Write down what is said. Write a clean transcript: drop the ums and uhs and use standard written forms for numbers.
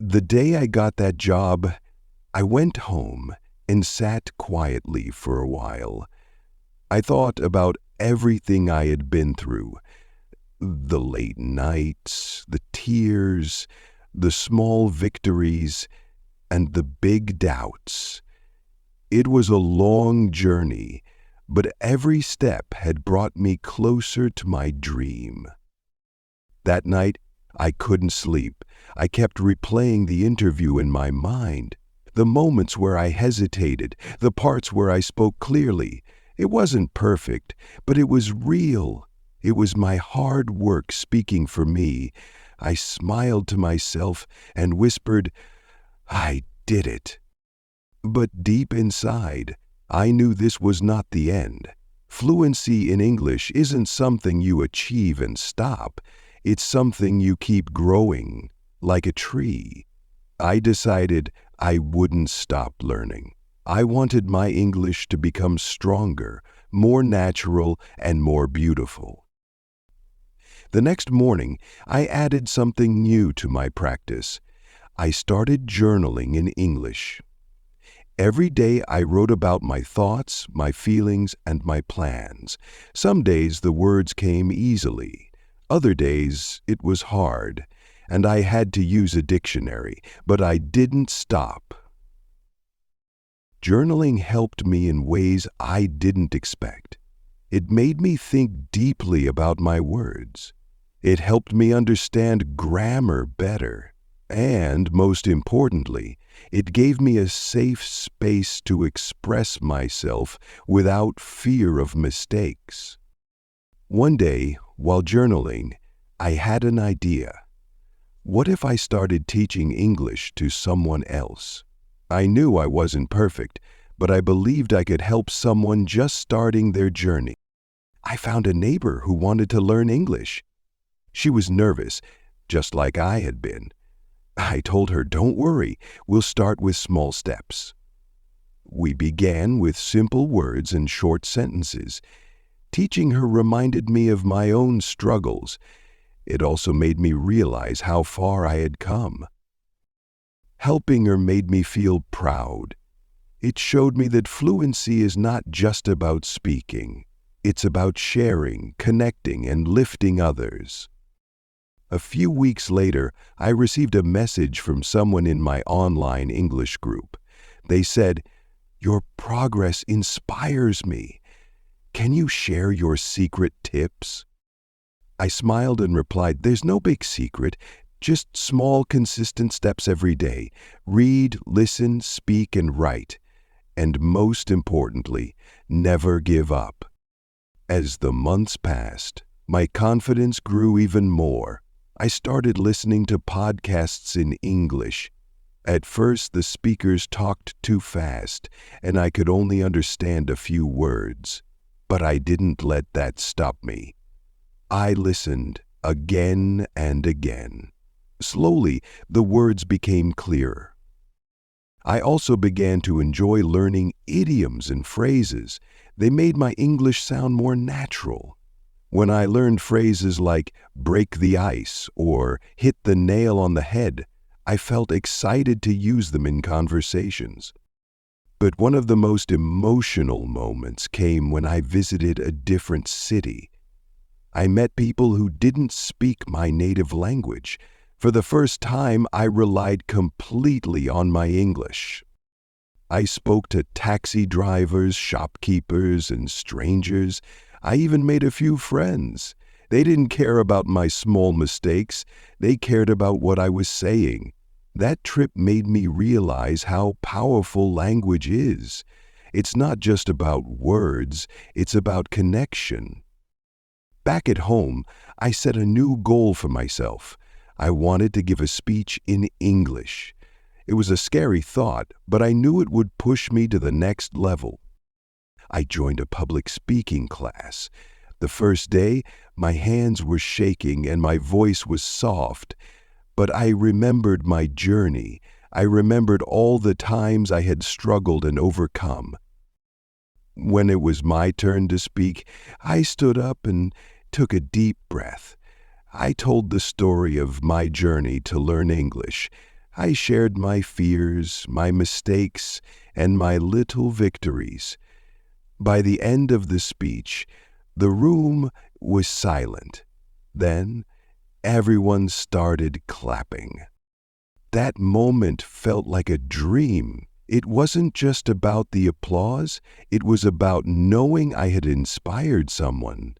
The day I got that job, I went home and sat quietly for a while. I thought about everything I had been through. The late nights, the tears, the small victories, and the big doubts. It was a long journey, but every step had brought me closer to my dream. That night, I couldn't sleep. I kept replaying the interview in my mind. The moments where I hesitated, the parts where I spoke clearly. It wasn't perfect, but it was real. It was my hard work speaking for me. I smiled to myself and whispered, "I did it." But deep inside, I knew this was not the end. Fluency in English isn't something you achieve and stop. It's something you keep growing, like a tree. I decided I wouldn't stop learning. I wanted my English to become stronger, more natural, and more beautiful. The next morning, I added something new to my practice. I started journaling in English. Every day I wrote about my thoughts, my feelings, and my plans. Some days the words came easily. Other days it was hard, and I had to use a dictionary, but I didn't stop. Journaling helped me in ways I didn't expect. It made me think deeply about my words. It helped me understand grammar better. And, most importantly, it gave me a safe space to express myself without fear of mistakes. One day, while journaling, I had an idea. What if I started teaching English to someone else? I knew I wasn't perfect, but I believed I could help someone just starting their journey. I found a neighbor who wanted to learn English. She was nervous, just like I had been. I told her, "Don't worry, we'll start with small steps." We began with simple words and short sentences. Teaching her reminded me of my own struggles. It also made me realize how far I had come. Helping her made me feel proud. It showed me that fluency is not just about speaking. It's about sharing, connecting, and lifting others. A few weeks later, I received a message from someone in my online English group. They said, "Your progress inspires me. Can you share your secret tips?" I smiled and replied, "There's no big secret, just small, consistent steps every day. Read, listen, speak, and write. And most importantly, never give up." As the months passed, my confidence grew even more. I started listening to podcasts in English. At first, the speakers talked too fast, and I could only understand a few words. But I didn't let that stop me. I listened again and again. Slowly, the words became clearer. I also began to enjoy learning idioms and phrases. They made my English sound more natural. When I learned phrases like break the ice or hit the nail on the head, I felt excited to use them in conversations. But one of the most emotional moments came when I visited a different city. I met people who didn't speak my native language. For the first time, I relied completely on my English. I spoke to taxi drivers, shopkeepers, and strangers. I even made a few friends. They didn't care about my small mistakes. They cared about what I was saying. That trip made me realize how powerful language is. It's not just about words, it's about connection. Back at home, I set a new goal for myself. I wanted to give a speech in English. It was a scary thought, but I knew it would push me to the next level. I joined a public speaking class. The first day, my hands were shaking and my voice was soft, but I remembered my journey. I remembered all the times I had struggled and overcome. When it was my turn to speak, I stood up and took a deep breath. I told the story of my journey to learn English, I shared my fears, my mistakes, and my little victories. By the end of the speech, the room was silent. Then, everyone started clapping. That moment felt like a dream. It wasn't just about the applause, it was about knowing I had inspired someone.